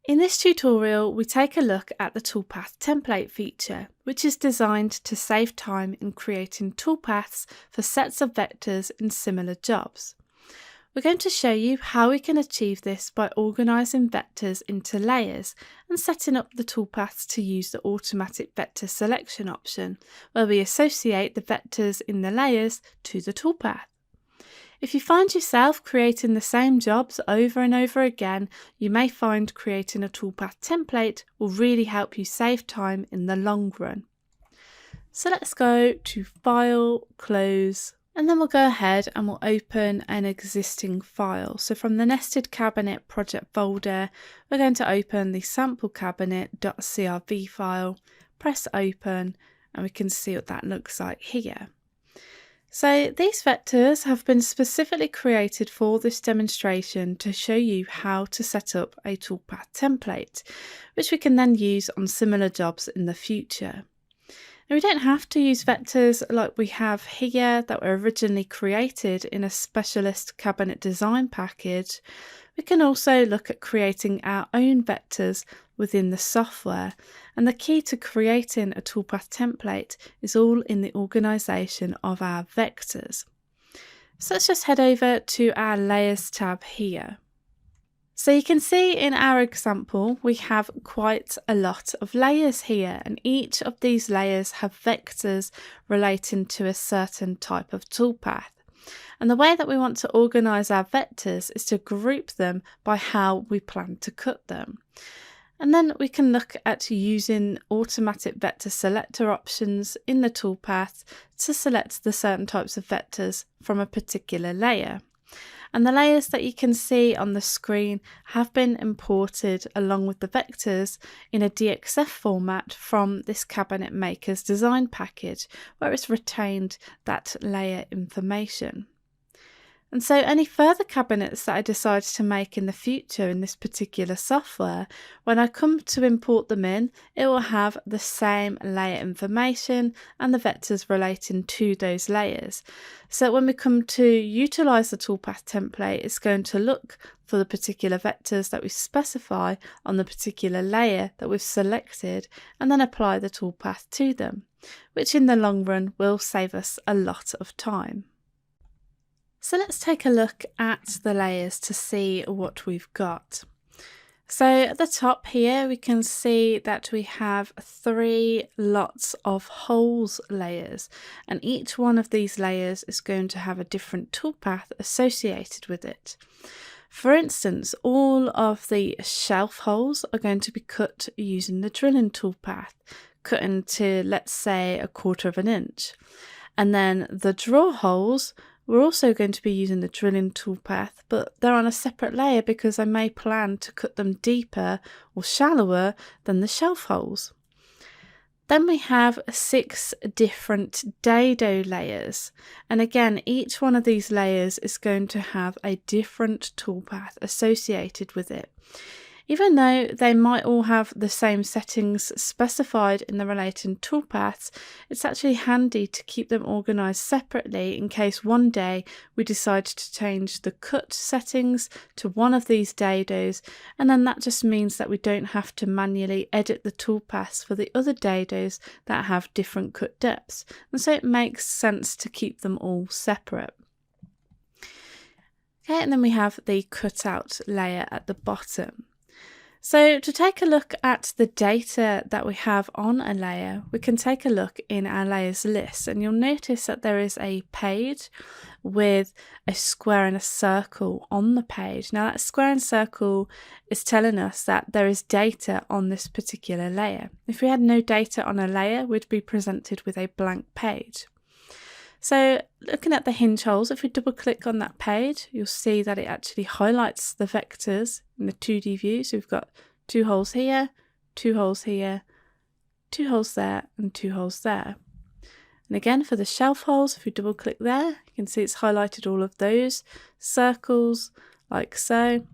In this tutorial, we take a look at the Toolpath template feature, which is designed to save time in creating toolpaths for sets of vectors in similar jobs. We're going to show you how we can achieve this by organising vectors into layers and setting up the toolpaths to use the automatic vector selection option, where we associate the vectors in the layers to the toolpath. If you find yourself creating the same jobs over and over again, you may find creating a toolpath template will really help you save time in the long run. So let's go to File, Close, and then we'll go ahead and we'll open an existing file. So from the Nested Cabinet project folder, we're going to open the sample cabinet.crv file, press open, and we can see what that looks like here. So these vectors have been specifically created for this demonstration to show you how to set up a toolpath template, which we can then use on similar jobs in the future. Now, we don't have to use vectors like we have here that were originally created in a specialist cabinet design package. We can also look at creating our own vectors within the software, and the key to creating a toolpath template is all in the organisation of our vectors. So let's just head over to our Layers tab here. So you can see in our example we have quite a lot of layers here, and each of these layers have vectors relating to a certain type of toolpath. And the way that we want to organise our vectors is to group them by how we plan to cut them. And then we can look at using automatic vector selector options in the toolpath to select the certain types of vectors from a particular layer. And the layers that you can see on the screen have been imported along with the vectors in a DXF format from this cabinet maker's design package, where it's retained that layer information. And so any further cabinets that I decide to make in the future in this particular software, when I come to import them in, it will have the same layer information and the vectors relating to those layers. So when we come to utilise the toolpath template, it's going to look for the particular vectors that we specify on the particular layer that we've selected and then apply the toolpath to them, which in the long run will save us a lot of time. So let's take a look at the layers to see what we've got. So at the top here we can see that we have 3 lots of holes layers, and each one of these layers is going to have a different toolpath associated with it. For instance, all of the shelf holes are going to be cut using the drilling toolpath, cut into, let's say, 1/4 of an inch. And then the drawer holes, we're also going to be using the drilling toolpath, but they're on a separate layer because I may plan to cut them deeper or shallower than the shelf holes. Then we have 6 different dado layers, and again each one of these layers is going to have a different toolpath associated with it. Even though they might all have the same settings specified in the related toolpaths, it's actually handy to keep them organised separately in case one day we decide to change the cut settings to one of these dados, and then that just means that we don't have to manually edit the toolpaths for the other dados that have different cut depths, and so it makes sense to keep them all separate. Okay, and then we have the cutout layer at the bottom. So to take a look at the data that we have on a layer, we can take a look in our layers list, and you'll notice that there is a page with a square and a circle on the page. Now that square and circle is telling us that there is data on this particular layer. If we had no data on a layer, we'd be presented with a blank page. So looking at the hinge holes, if we double click on that page, you'll see that it actually highlights the vectors in the 2D view. So we've got 2 holes here, 2 holes here, 2 holes there, and 2 holes there. And again, for the shelf holes, if we double click there, you can see it's highlighted all of those circles like so.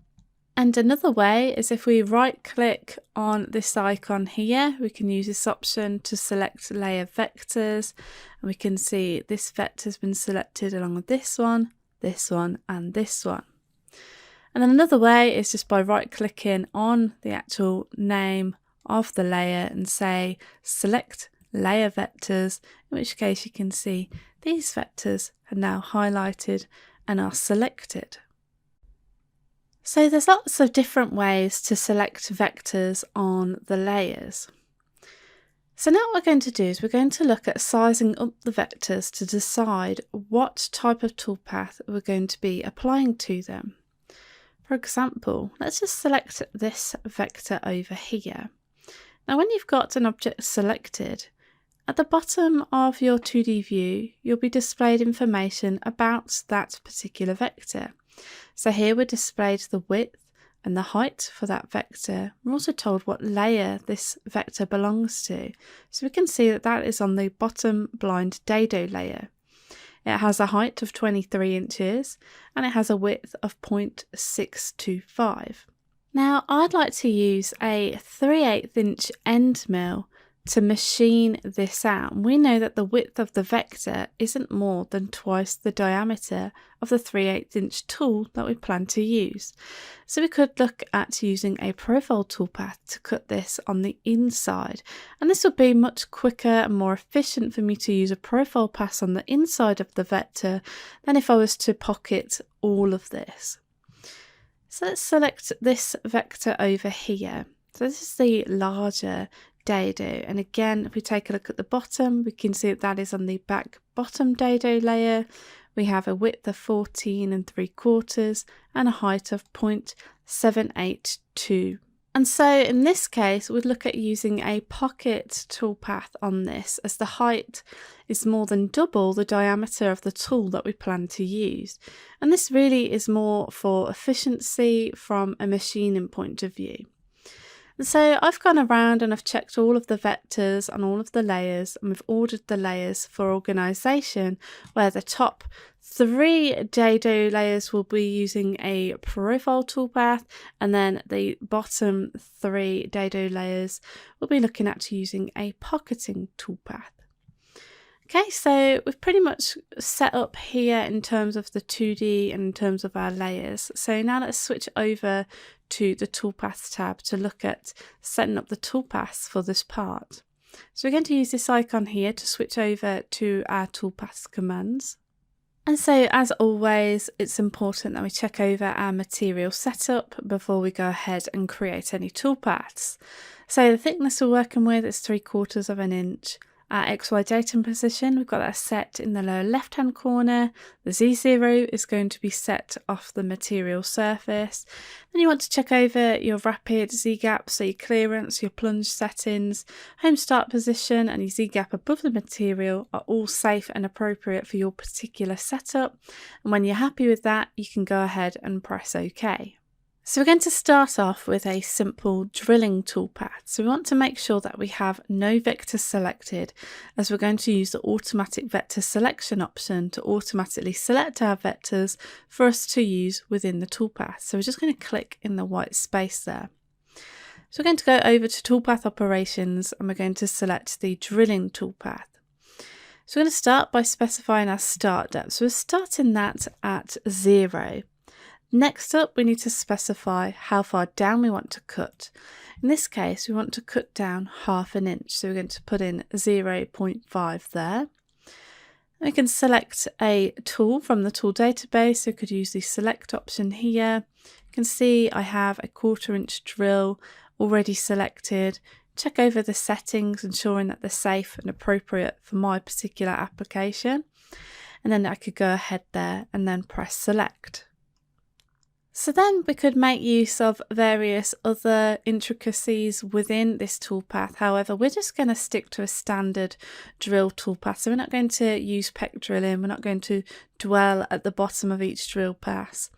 And another way is if we right click on this icon here, we can use this option to select layer vectors, and we can see this vector has been selected along with this one, and this one. And then another way is just by right clicking on the actual name of the layer and say select layer vectors, in which case you can see these vectors are now highlighted and are selected. So there's lots of different ways to select vectors on the layers. So now what we're going to do is we're going to look at sizing up the vectors to decide what type of toolpath we're going to be applying to them. For example, let's just select this vector over here. Now when you've got an object selected, at the bottom of your 2D view, you'll be displayed information about that particular vector. So here we're displayed the width and the height for that vector. We're also told what layer this vector belongs to. So we can see that that is on the bottom blind dado layer. It has a height of 23 inches and it has a width of 0.625. Now I'd like to use a 3/8 inch end mill to machine this out. We know that the width of the vector isn't more than twice the diameter of the 3/8 inch tool that we plan to use. So we could look at using a profile toolpath to cut this on the inside, and this would be much quicker and more efficient for me to use a profile pass on the inside of the vector than if I was to pocket all of this. So let's select this vector over here. So this is the larger dado, and again if we take a look at the bottom, we can see that that is on the back bottom dado layer. We have a width of 14 3/4 and a height of 0.782. And so in this case we'd look at using a pocket toolpath on this, as the height is more than double the diameter of the tool that we plan to use, and this really is more for efficiency from a machining point of view. And so I've gone around and I've checked all of the vectors on all of the layers, and we've ordered the layers for organisation, where the top 3 dado layers will be using a profile toolpath, and then the bottom 3 dado layers will be looking at using a pocketing toolpath. Okay, so we've pretty much set up here in terms of the 2D and in terms of our layers. So now let's switch over to the Toolpaths tab to look at setting up the toolpaths for this part. So we're going to use this icon here to switch over to our Toolpaths commands. And so as always, it's important that we check over our material setup before we go ahead and create any toolpaths. So the thickness we're working with is 3/4 inch. Our XY datum position, we've got that set in the lower left hand corner. The Z0 is going to be set off the material surface. Then you want to check over your rapid Z gap, so your clearance, your plunge settings, home start position and your Z gap above the material are all safe and appropriate for your particular setup. And when you're happy with that, you can go ahead and press OK. So we're going to start off with a simple drilling toolpath. So we want to make sure that we have no vectors selected, as we're going to use the automatic vector selection option to automatically select our vectors for us to use within the toolpath. So we're just going to click in the white space there. So we're going to go over to toolpath operations and we're going to select the drilling toolpath. So we're going to start by specifying our start depth. So we're starting that at 0. Next up, we need to specify how far down we want to cut. In this case, we want to cut down 1/2 inch. So we're going to put in 0.5 there. We can select a tool from the tool database. So we could use the select option here. You can see I have a 1/4 inch drill already selected. Check over the settings, ensuring that they're safe and appropriate for my particular application. And then I could go ahead there and then press select. So then we could make use of various other intricacies within this toolpath. However, we're just going to stick to a standard drill toolpath. So we're not going to use peck drilling. We're not going to dwell at the bottom of each drill pass.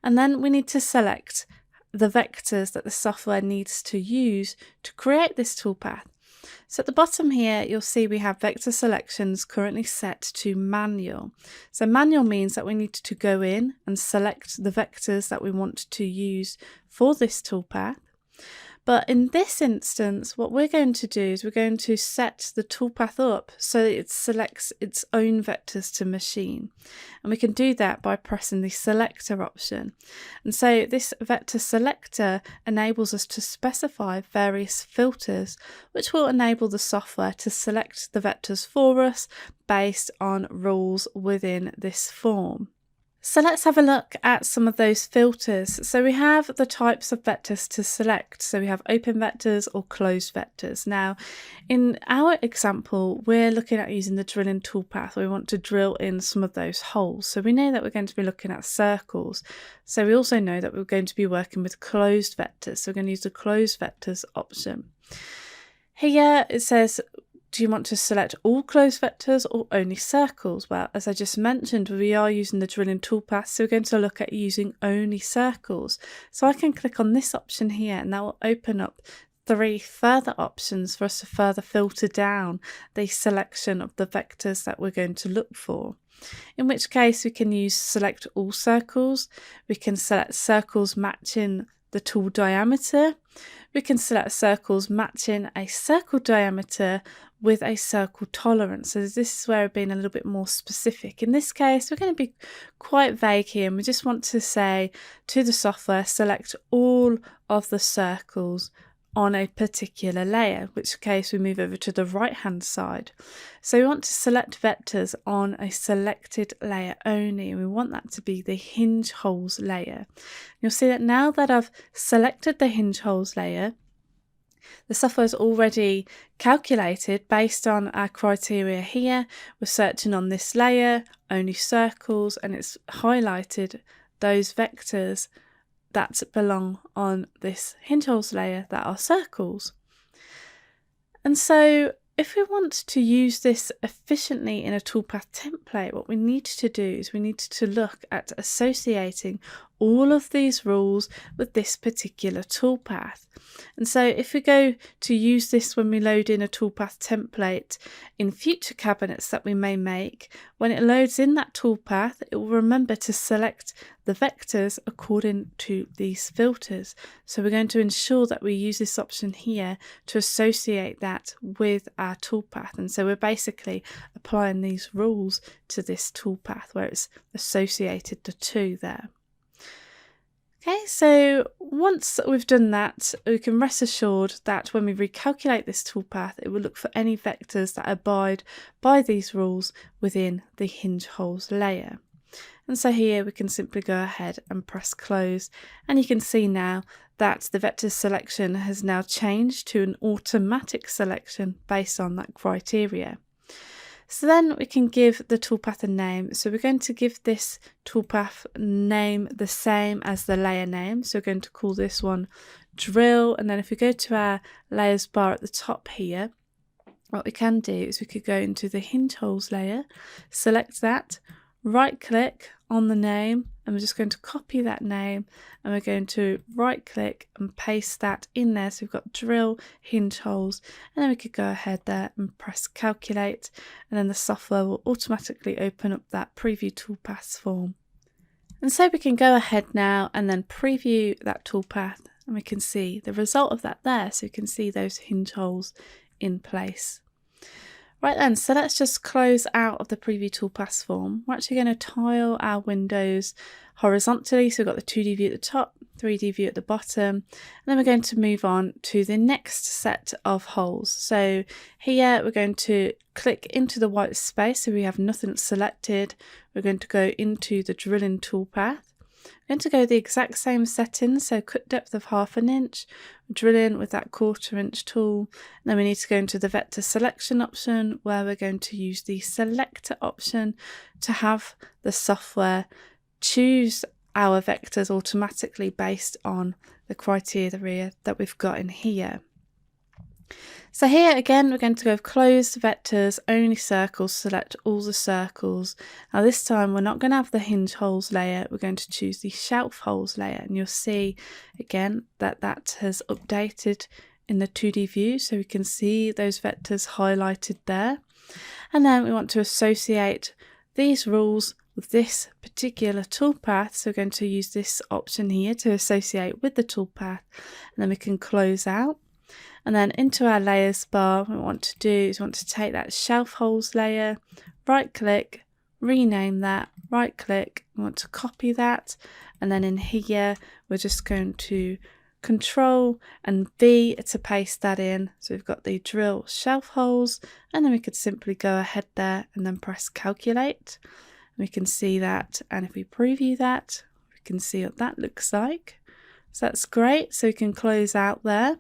And then we need to select the vectors that the software needs to use to create this toolpath. So at the bottom here, you'll see we have vector selections currently set to manual. So manual means that we need to go in and select the vectors that we want to use for this toolpath. But in this instance, what we're going to do is we're going to set the toolpath up so that it selects its own vectors to machine. And we can do that by pressing the selector option. And so this vector selector enables us to specify various filters, which will enable the software to select the vectors for us based on rules within this form. So let's have a look at some of those filters. So we have the types of vectors to select. So we have open vectors or closed vectors. Now, in our example, we're looking at using the drilling toolpath. We want to drill in some of those holes. So we know that we're going to be looking at circles. So we also know that we're going to be working with closed vectors. So we're going to use the closed vectors option. Here it says, do you want to select all closed vectors or only circles? Well, as I just mentioned, we are using the drilling toolpath, so we're going to look at using only circles. So I can click on this option here and that will open up 3 further options for us to further filter down the selection of the vectors that we're going to look for. In which case we can use select all circles, we can select circles matching the tool diameter, we can select circles matching a circle diameter with a circle tolerance. So this is where we're being a little bit more specific. In this case, we're going to be quite vague here and we just want to say to the software, select all of the circles on a particular layer, in which case we move over to the right hand side. So we want to select vectors on a selected layer only, and we want that to be the hinge holes layer. You'll see that now that I've selected the hinge holes layer, the software is already calculated based on our criteria here. We're searching on this layer, only circles, and it's highlighted those vectors that belong on this hinge holes layer that are circles. And so if we want to use this efficiently in a toolpath template, what we need to do is we need to look at associating all of these rules with this particular toolpath. And so if we go to use this when we load in a toolpath template in future cabinets that we may make, when it loads in that toolpath, it will remember to select the vectors according to these filters. So we're going to ensure that we use this option here to associate that with our toolpath. And so we're basically applying these rules to this toolpath where it's associated the two there. Okay, so once we've done that, we can rest assured that when we recalculate this toolpath, it will look for any vectors that abide by these rules within the hinge holes layer. And so here we can simply go ahead and press close, and you can see now that the vector selection has now changed to an automatic selection based on that criteria. So then we can give the toolpath a name. So we're going to give this toolpath name the same as the layer name. So we're going to call this one drill. And then if we go to our layers bar at the top here, what we can do is we could go into the hinge holes layer, select that, right click on the name, and we're just going to copy that name, and we're going to right click and paste that in there. So we've got drill hinge holes, and then we could go ahead there and press calculate, and then the software will automatically open up that preview toolpaths form. And so we can go ahead now and then preview that toolpath, and we can see the result of that there. So you can see those hinge holes in place. Right then, so let's just close out of the preview toolpaths form. We're actually going to tile our windows horizontally. So we've got the 2D view at the top, 3D view at the bottom, and then we're going to move on to the next set of holes. So here we're going to click into the white space, so we have nothing selected. We're going to go into the drilling toolpath. I'm going to go the exact same settings, so cut depth of 1/2 inch, drill in with that 1/4 inch tool, and then we need to go into the vector selection option where we're going to use the selector option to have the software choose our vectors automatically based on the criteria that we've got in here. So here again, we're going to go with closed vectors, only circles, select all the circles. Now this time we're not going to have the hinge holes layer, we're going to choose the shelf holes layer, and you'll see again that that has updated in the 2D view, so we can see those vectors highlighted there. And then we want to associate these rules with this particular toolpath. So we're going to use this option here to associate with the toolpath, and then we can close out. And then into our layers bar, what we want to do is we want to take that shelf holes layer, right click, rename that, right click, we want to copy that, and then in here we're just going to Control and V to paste that in. So we've got the drill shelf holes, and then we could simply go ahead there and then press calculate. We can see that, and if we preview that, we can see what that looks like. So that's great. So we can close out there.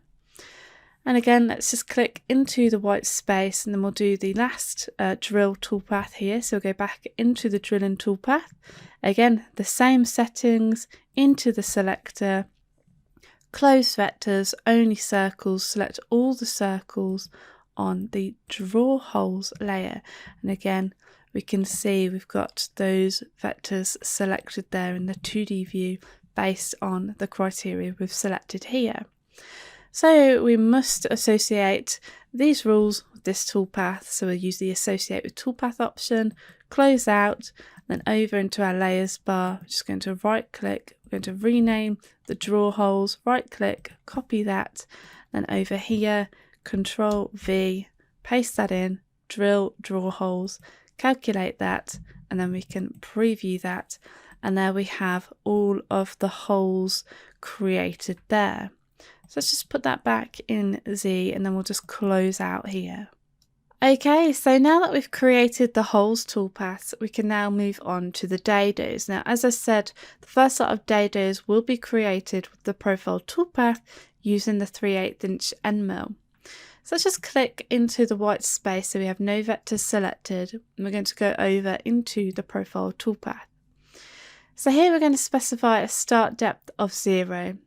And again, let's just click into the white space, and then we'll do the last drill toolpath here. So we'll go back into the drilling toolpath. Again, the same settings, into the selector, close vectors, only circles, select all the circles on the draw holes layer. And again, we can see we've got those vectors selected there in the 2D view based on the criteria we've selected here. So we must associate these rules with this toolpath. So we'll use the associate with toolpath option, close out, then over into our layers bar. We're just going to right click, we're going to rename the draw holes, right click, copy that, then over here, Control V, paste that in, drill draw holes, calculate that, and then we can preview that. And there we have all of the holes created there. So let's just put that back in Z, and then we'll just close out here. Okay, so now that we've created the holes toolpaths, we can now move on to the dados. Now, as I said, the first lot of dados will be created with the profile toolpath using the 3/8" end mill. So let's just click into the white space so we have no vectors selected, and we're going to go over into the profile toolpath. So here we're going to specify a start depth of 0.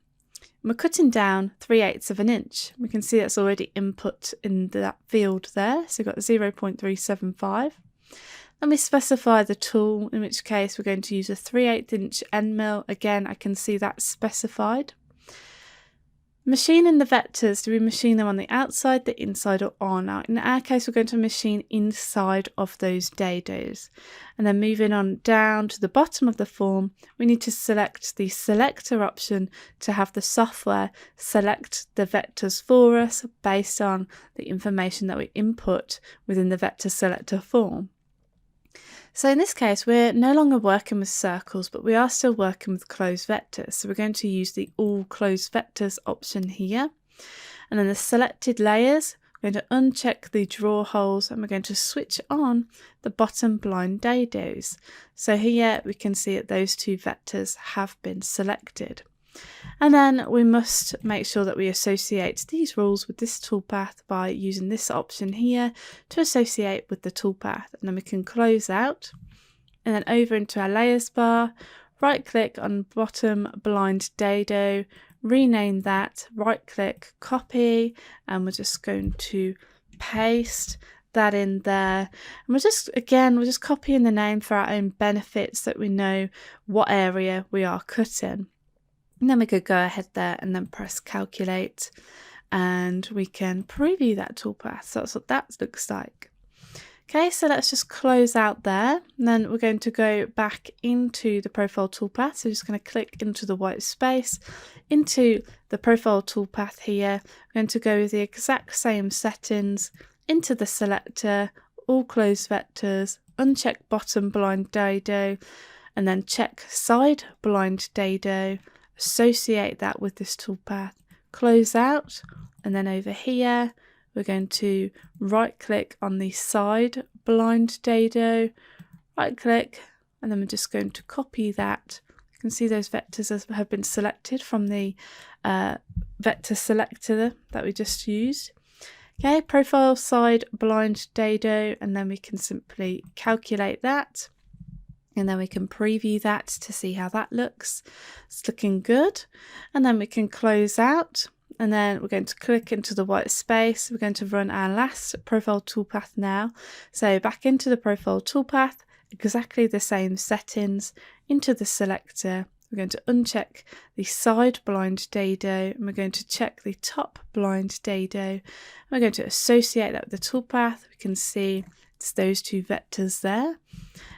We're cutting down 3/8 of an inch. We can see that's already input in that field there. So we've got 0.375. Then we specify the tool, in which case we're going to use a 3/8" end mill. Again, I can see that specified. Machining the vectors, do we machine them on the outside, the inside, or on? Now, in our case, we're going to machine inside of those dados. And then moving on down to the bottom of the form, we need to select the selector option to have the software select the vectors for us based on the information that we input within the vector selector form. So in this case, we're no longer working with circles, but we are still working with closed vectors. So we're going to use the all closed vectors option here. And then the selected layers, we're going to uncheck the draw holes, and we're going to switch on the bottom blind dados. So here we can see that those two vectors have been selected. And then we must make sure that we associate these rules with this toolpath by using this option here to associate with the toolpath. And then we can close out, and then over into our layers bar, right click on bottom blind dado, rename that, right click, copy, and we're just going to paste that in there. And we're just copying the name for our own benefit so that we know what area we are cutting. And then we could go ahead there and then press calculate, and we can preview that toolpath. So that's what that looks like. Okay, so let's just close out there, and then we're going to go back into the profile toolpath. So we're just going to click into the white space, into the profile toolpath here. We're going to go with the exact same settings, into the selector, all closed vectors, uncheck bottom blind dado, and then check side blind dado. Associate that with this toolpath, close out, and then over here we're going to right click on the side blind dado, right click, and then we're just going to copy that. You can see those vectors have been selected from the vector selector that we just used. Okay, profile side blind dado, and then we can simply calculate that. And then we can preview that to see how that looks. It's looking good. And then we can close out. And then we're going to click into the white space. We're going to run our last profile toolpath now. So back into the profile toolpath, exactly the same settings, into the selector. We're going to uncheck the side blind dado, and we're going to check the top blind dado. We're going to associate that with the toolpath. We can see it's those two vectors there.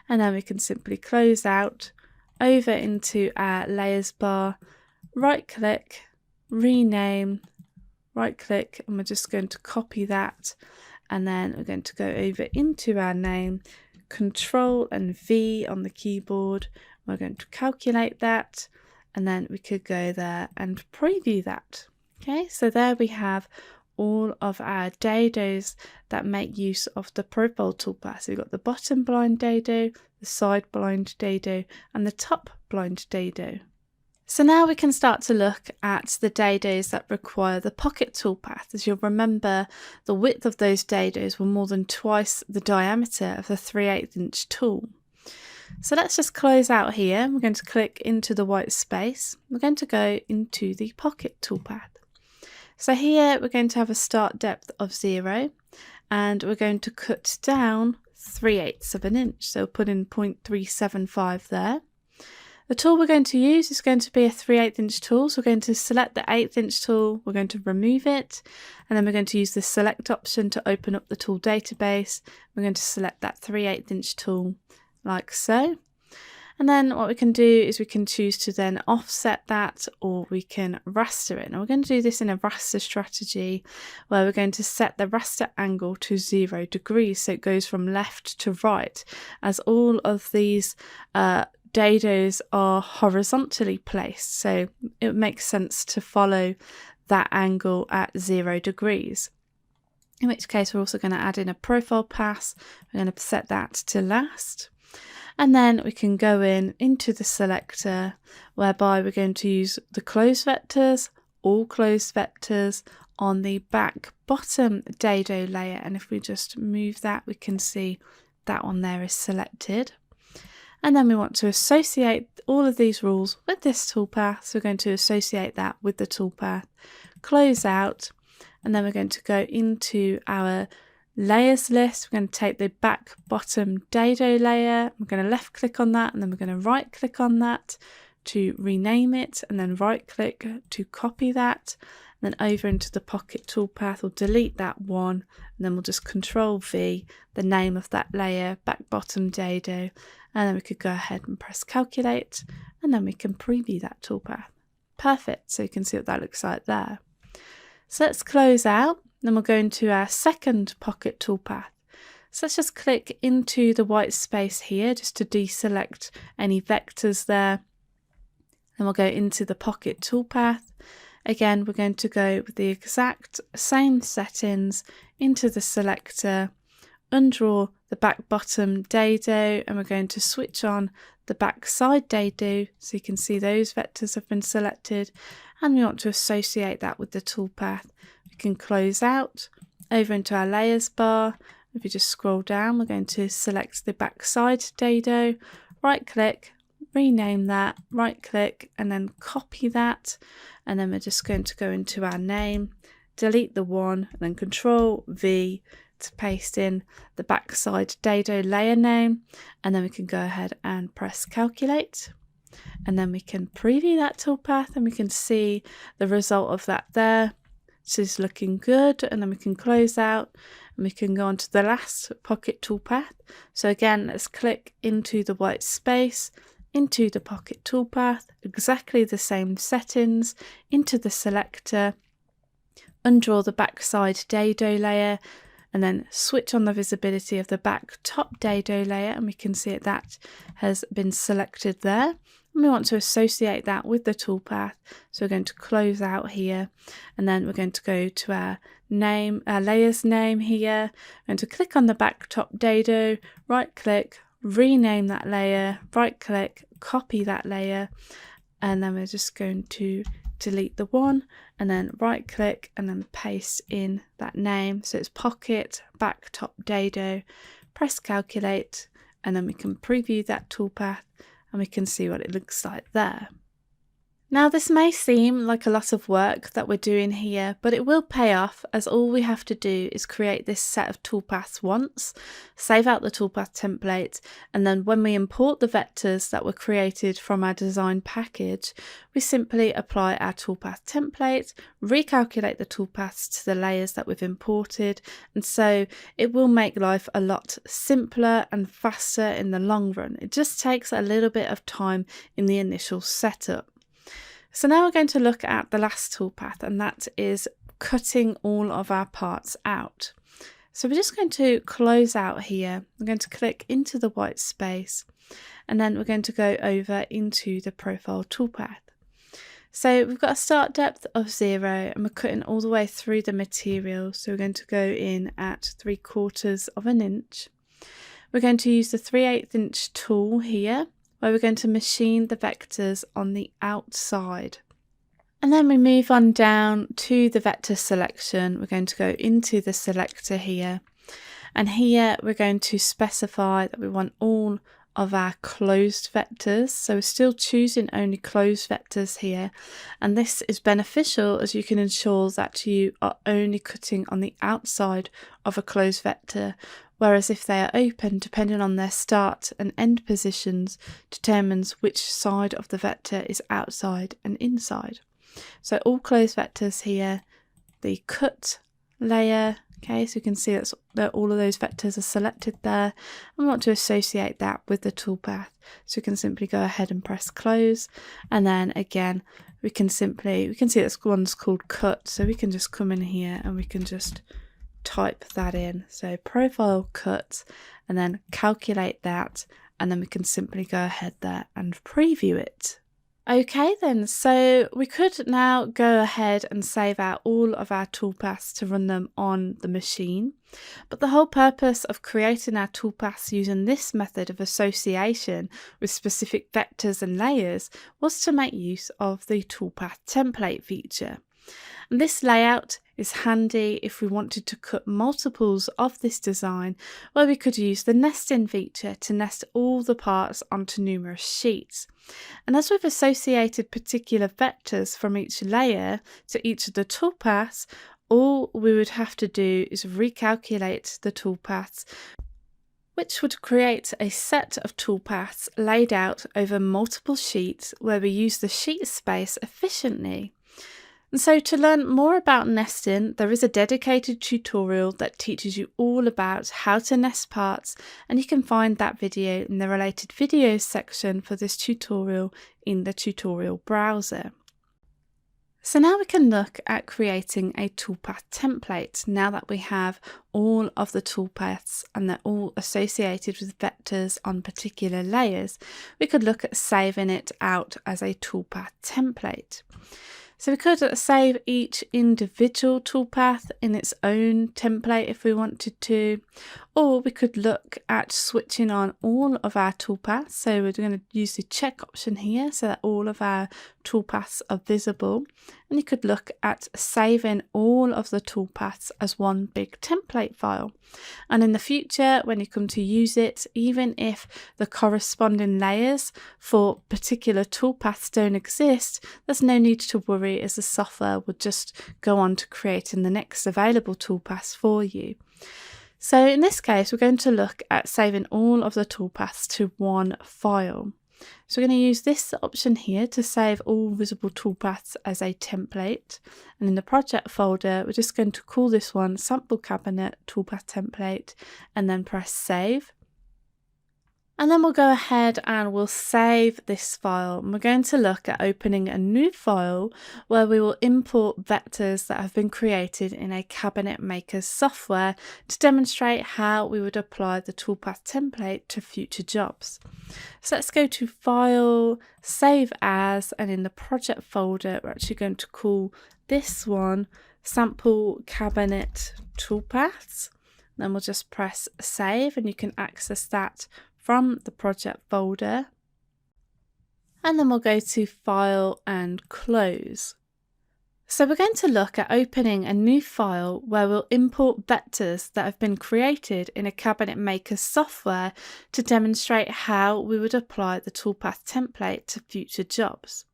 and then we can simply close out, over into our layers bar, right click, rename, right click, and we're just going to copy that, and then we're going to go over into our name, Control and V on the keyboard. We're going to calculate that, and then we could go there and preview that. Okay, so there we have all of our dados that make use of the profile toolpath. So we've got the bottom blind dado, the side blind dado, and the top blind dado. So now we can start to look at the dados that require the pocket toolpath. As you'll remember, the width of those dados were more than twice the diameter of the 3/8 inch tool. So let's just close out here. We're going to click into the white space. We're going to go into the pocket toolpath. So here we're going to have a start depth of 0, and we're going to cut down 3/8 of an inch. So we'll put in 0.375 there. The tool we're going to use is going to be a 3/8 inch tool. So we're going to select the 1/8 inch tool, we're going to remove it, and then we're going to use the select option to open up the tool database. We're going to select that 3/8 inch tool like so. And then what we can do is we can choose to then offset that, or we can raster it. Now we're going to do this in a raster strategy where we're going to set the raster angle to 0 degrees. So it goes from left to right, as all of these dados are horizontally placed, so it makes sense to follow that angle at 0 degrees. In which case we're also going to add in a profile pass. We're going to set that to last, and then we can go into the selector, whereby we're going to use the closed vectors, all closed vectors on the back bottom dado layer, and if we just move that, we can see that one there is selected. And then we want to associate all of these rules with this toolpath. So we're going to associate that with the toolpath, close out, and then we're going to go into our layers list. We're going to take the back bottom dado layer. We're going to left click on that, and then we're going to right click on that to rename it, and then right click to copy that. And then over into the pocket toolpath, we'll delete that one, and then we'll just Control V, the name of that layer, back bottom dado, and then we could go ahead and press calculate, and then we can preview that toolpath. Perfect, so you can see what that looks like there. So let's close out, then we'll go into our second pocket toolpath. So let's just click into the white space here just to deselect any vectors there. Then we'll go into the pocket toolpath. Again, we're going to go with the exact same settings into the selector, undraw the back bottom dado, and we're going to switch on the back side dado so you can see those vectors have been selected, and we want to associate that with the toolpath. We can close out, over into our layers bar. If you just scroll down, we're going to select the back side dado, right click, rename that, right click, and then copy that, and then we're just going to go into our name, delete the one, and then Control V to paste in the backside dado layer name, and then we can go ahead and press calculate, and then we can preview that toolpath, and we can see the result of that there. This is looking good, and then we can close out, and we can go on to the last pocket toolpath. So again, let's click into the white space, into the pocket toolpath, exactly the same settings, into the selector, undraw the backside dado layer, and then switch on the visibility of the back top dado layer, and we can see that has been selected there. And we want to associate that with the toolpath, so we're going to close out here, and then we're going to go to our name, our layers name here. We're going to click on the back top dado, right click, rename that layer, right click, copy that layer, and then we're just going to delete the one, and then right click, and then paste in that name. So it's pocket back top dado, press calculate, and then we can preview that toolpath, and we can see what it looks like there. Now, this may seem like a lot of work that we're doing here, but it will pay off, as all we have to do is create this set of toolpaths once, save out the toolpath template, and then when we import the vectors that were created from our design package, we simply apply our toolpath template, recalculate the toolpaths to the layers that we've imported, and so it will make life a lot simpler and faster in the long run. It just takes a little bit of time in the initial setup. So now we're going to look at the last toolpath, and that is cutting all of our parts out. So we're just going to close out here. I'm going to click into the white space, and then we're going to go over into the profile toolpath. So we've got a start depth of 0, and we're cutting all the way through the material. So we're going to go in at 3/4 of an inch. We're going to use the 3/8 inch tool here, where we're going to machine the vectors on the outside. And then we move on down to the vector selection. We're going to go into the selector here, and here we're going to specify that we want all of our closed vectors. So we're still choosing only closed vectors here, and this is beneficial as you can ensure that you are only cutting on the outside of a closed vector, whereas if they are open, depending on their start and end positions, determines which side of the vector is outside and inside. So all closed vectors here, the cut layer, okay, so you can see that all of those vectors are selected there, and we want to associate that with the toolpath. So we can simply go ahead and press close, and then again we can see this one's called cut, so we can just come in here and we can just type that in. So profile cut, and then calculate that, and then we can simply go ahead there and preview it. Okay then, so we could now go ahead and save out all of our toolpaths to run them on the machine, but the whole purpose of creating our toolpaths using this method of association with specific vectors and layers was to make use of the toolpath template feature. And this layout is handy if we wanted to cut multiples of this design, where we could use the nesting feature to nest all the parts onto numerous sheets. And as we've associated particular vectors from each layer to each of the toolpaths, all we would have to do is recalculate the toolpaths, which would create a set of toolpaths laid out over multiple sheets where we use the sheet space efficiently. And so to learn more about nesting, there is a dedicated tutorial that teaches you all about how to nest parts, and you can find that video in the related videos section for this tutorial in the tutorial browser. So now we can look at creating a toolpath template. Now that we have all of the toolpaths and they're all associated with vectors on particular layers, we could look at saving it out as a toolpath template. So we could save each individual toolpath in its own template if we wanted to, or we could look at switching on all of our toolpaths. So we're going to use the check option here so that all of our toolpaths are visible, and you could look at saving all of the toolpaths as one big template file. And in the future, when you come to use it, even if the corresponding layers for particular toolpaths don't exist, there's no need to worry, as the software will just go on to creating the next available toolpaths for you. So in this case, we're going to look at saving all of the toolpaths to one file. So we're going to use this option here to save all visible toolpaths as a template, and in the project folder we're just going to call this one sample cabinet toolpath template, and then press save. And then we'll go ahead and we'll save this file, and we're going to look at opening a new file where we will import vectors that have been created in a cabinet maker's software to demonstrate how we would apply the toolpath template to future jobs. So let's go to File, Save As, and in the project folder we're actually going to call this one Sample Cabinet Toolpaths. Then we'll just press save, and you can access that from the project folder, and then we'll go to File and Close. So we're going to look at opening a new file where we'll import vectors that have been created in a cabinet maker's software to demonstrate how we would apply the toolpath template to future jobs.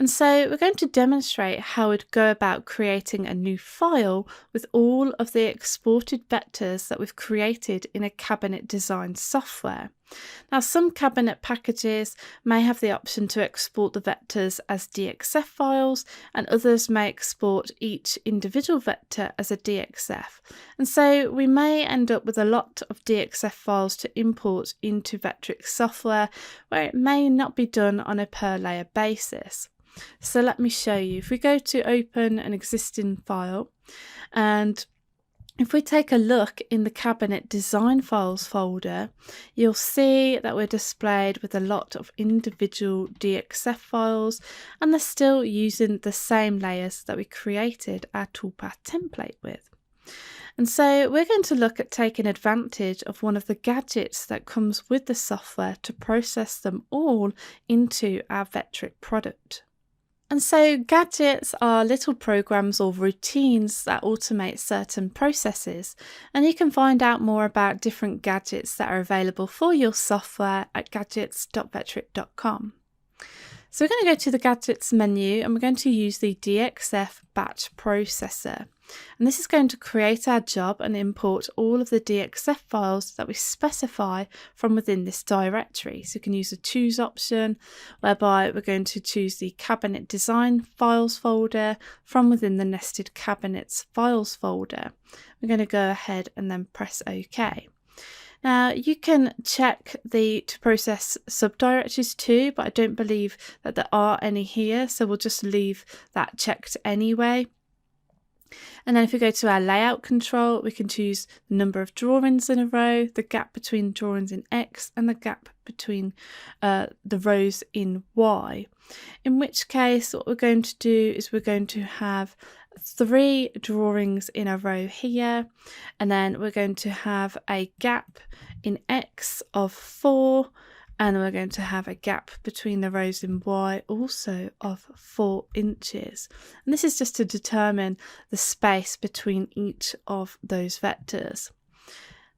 And so we're going to demonstrate how we'd go about creating a new file with all of the exported vectors that we've created in a cabinet design software. Now, some cabinet packages may have the option to export the vectors as DXF files, and others may export each individual vector as a DXF. And so we may end up with a lot of DXF files to import into Vectric software, where it may not be done on a per layer basis. So let me show you. If we go to open an existing file, and if we take a look in the cabinet design files folder, you'll see that we're displayed with a lot of individual DXF files, and they're still using the same layers that we created our toolpath template with. And so we're going to look at taking advantage of one of the gadgets that comes with the software to process them all into our Vectric product. And so gadgets are little programs or routines that automate certain processes, and you can find out more about different gadgets that are available for your software at gadgets.vectric.com. So we're going to go to the Gadgets menu, and we're going to use the DXF Batch Processor. And this is going to create our job and import all of the DXF files that we specify from within this directory. So you can use the choose option, whereby we're going to choose the cabinet design files folder from within the nested cabinets files folder. We're going to go ahead and then press OK. Now you can check to process subdirectories too, but I don't believe that there are any here, so we'll just leave that checked anyway. And then if we go to our layout control, we can choose the number of drawings in a row, the gap between drawings in X, and the gap between the rows in Y. In which case, what we're going to do is we're going to have 3 drawings in a row here, and then we're going to have a gap in X of 4, and we're going to have a gap between the rows in Y also of 4 inches. And this is just to determine the space between each of those vectors.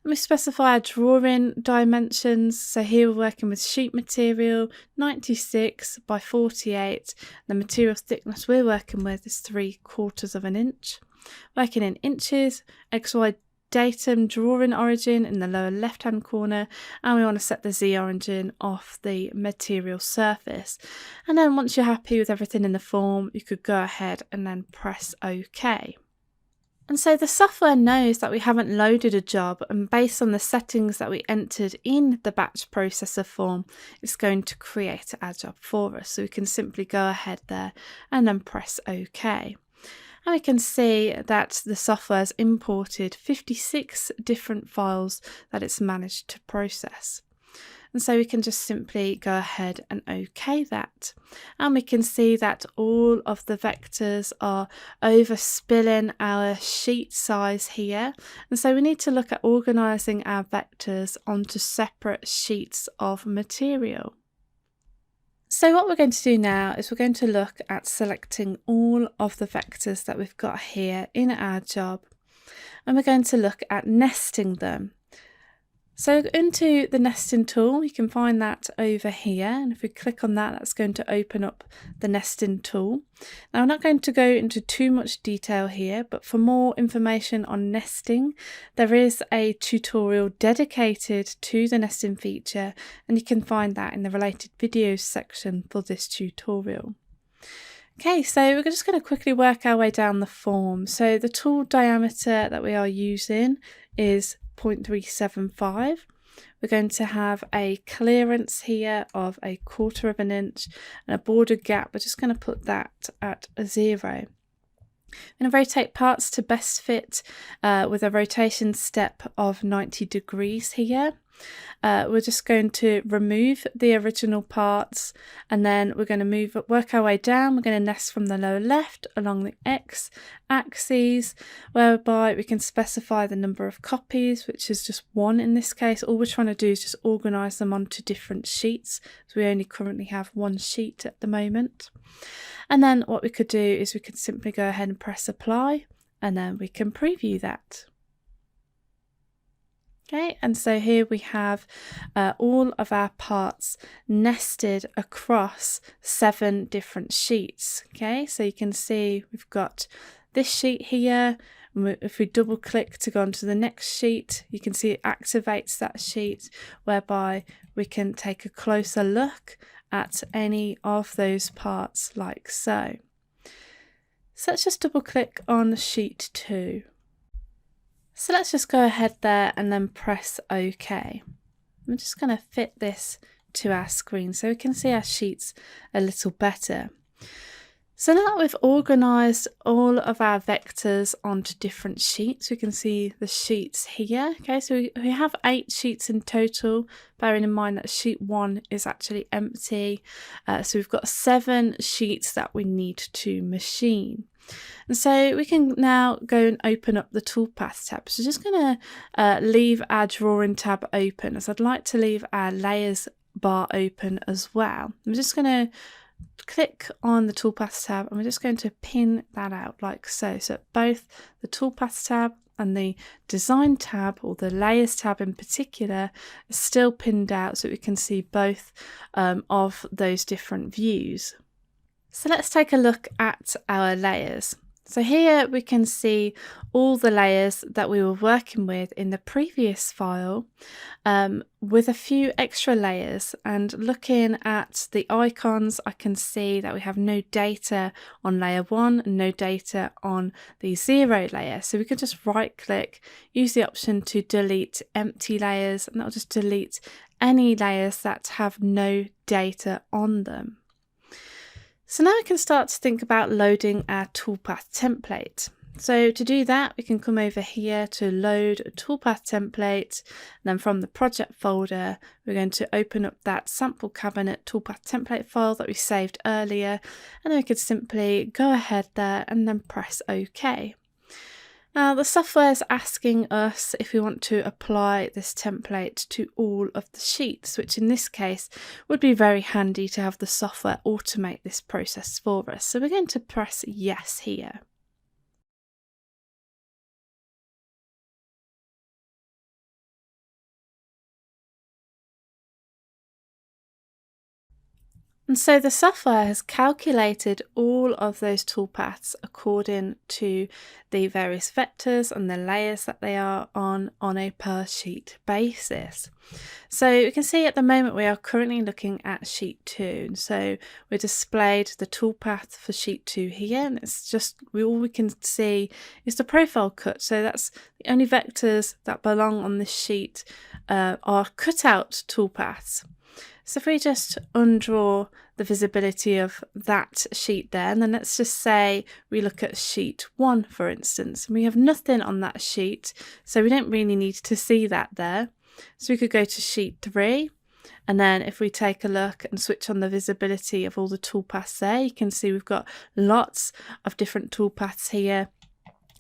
Let me specify our drawing dimensions. So here we're working with sheet material 96 by 48. The material thickness we're working with is 3/4 of an inch. Working in inches, XY datum drawing origin in the lower left hand corner, and we want to set the Z origin off the material surface. And then once you're happy with everything in the form, you could go ahead and then press OK. And so the software knows that we haven't loaded a job, and based on the settings that we entered in the batch processor form, it's going to create our job for us. So we can simply go ahead there and then press OK. And we can see that the software has imported 56 different files that it's managed to process. And so we can just simply go ahead and OK that. And we can see that all of the vectors are overspilling our sheet size here. And so we need to look at organising our vectors onto separate sheets of material. So what we're going to do now is we're going to look at selecting all of the vectors that we've got here in our job, and we're going to look at nesting them. So into the nesting tool, you can find that over here, and if we click on that, that's going to open up the nesting tool. Now I'm not going to go into too much detail here, but for more information on nesting, there is a tutorial dedicated to the nesting feature, and you can find that in the related videos section for this tutorial. Okay, so we're just going to quickly work our way down the form. So the tool diameter that we are using is 0.375. We're going to have a clearance here of 1/4 of an inch and a border gap. We're just going to put that at 0. I'm going to rotate parts to best fit with a rotation step of 90 degrees here. We're just going to remove the original parts, and then we're going to work our way down. We're going to nest from the lower left along the X axis, whereby we can specify the number of copies, which is just 1 in this case. All we're trying to do is just organise them onto different sheets, so we only currently have 1 sheet at the moment. And then what we could do is we could simply go ahead and press apply, and then we can preview that. Okay, and so here we have all of our parts nested across 7 different sheets. Okay, so you can see we've got this sheet here. If we double click to go onto the next sheet, you can see it activates that sheet, whereby we can take a closer look at any of those parts like so. So let's just double click on sheet 2. So let's just go ahead there and then press OK. I'm just going to fit this to our screen so we can see our sheets a little better. So now that we've organised all of our vectors onto different sheets, we can see the sheets here. Okay, so we have 8 sheets in total, bearing in mind that sheet 1 is actually empty. So we've got 7 sheets that we need to machine. And so we can now go and open up the Toolpath tab. So just going to leave our drawing tab open, as I'd like to leave our layers bar open as well. I'm just going to click on the Toolpath tab and we're just going to pin that out like so. So both the Toolpath tab and the Design tab, or the Layers tab in particular, is still pinned out so we can see both of those different views. So let's take a look at our layers. So here we can see all the layers that we were working with in the previous file, with a few extra layers, and looking at the icons I can see that we have no data on layer 1 and no data on the 0 layer. So we can just right click, use the option to delete empty layers, and that'll just delete any layers that have no data on them. So now we can start to think about loading our Toolpath template. So to do that, we can come over here to load a Toolpath template, and then from the project folder, we're going to open up that sample cabinet Toolpath template file that we saved earlier, and then we could simply go ahead there and then press OK. Now the software is asking us if we want to apply this template to all of the sheets, which in this case would be very handy to have the software automate this process for us. So we're going to press yes here. And so the software has calculated all of those toolpaths according to the various vectors and the layers that they are on a per sheet basis. So you can see at the moment we are currently looking at sheet 2. And so we displayed the toolpath for sheet 2 here, and it's just all we can see is the profile cut. So that's the only vectors that belong on this sheet are cutout toolpaths. So if we just undraw the visibility of that sheet there, and then let's just say we look at sheet 1, for instance, and we have nothing on that sheet, so we don't really need to see that there. So we could go to sheet 3, and then if we take a look and switch on the visibility of all the toolpaths there, you can see we've got lots of different toolpaths here.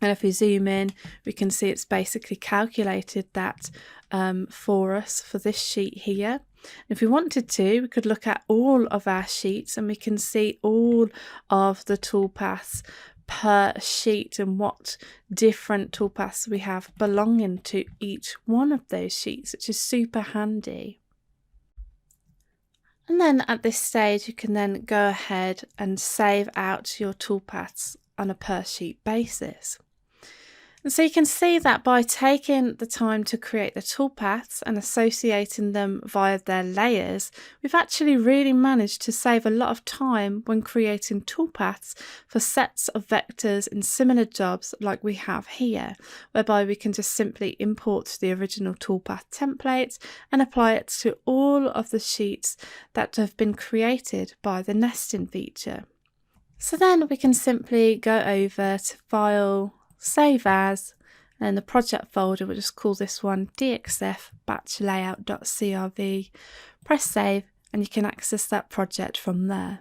And if we zoom in, we can see it's basically calculated that for us for this sheet here. If we wanted to, we could look at all of our sheets and we can see all of the toolpaths per sheet and what different toolpaths we have belonging to each one of those sheets, which is super handy. And then at this stage, you can then go ahead and save out your toolpaths on a per sheet basis. And so you can see that by taking the time to create the toolpaths and associating them via their layers, we've actually really managed to save a lot of time when creating toolpaths for sets of vectors in similar jobs like we have here, whereby we can just simply import the original toolpath template and apply it to all of the sheets that have been created by the nesting feature. So then we can simply go over to File, Save As, and in the project folder we'll just call this one DXF Batch Layout.crv, press save, and you can access that project from there.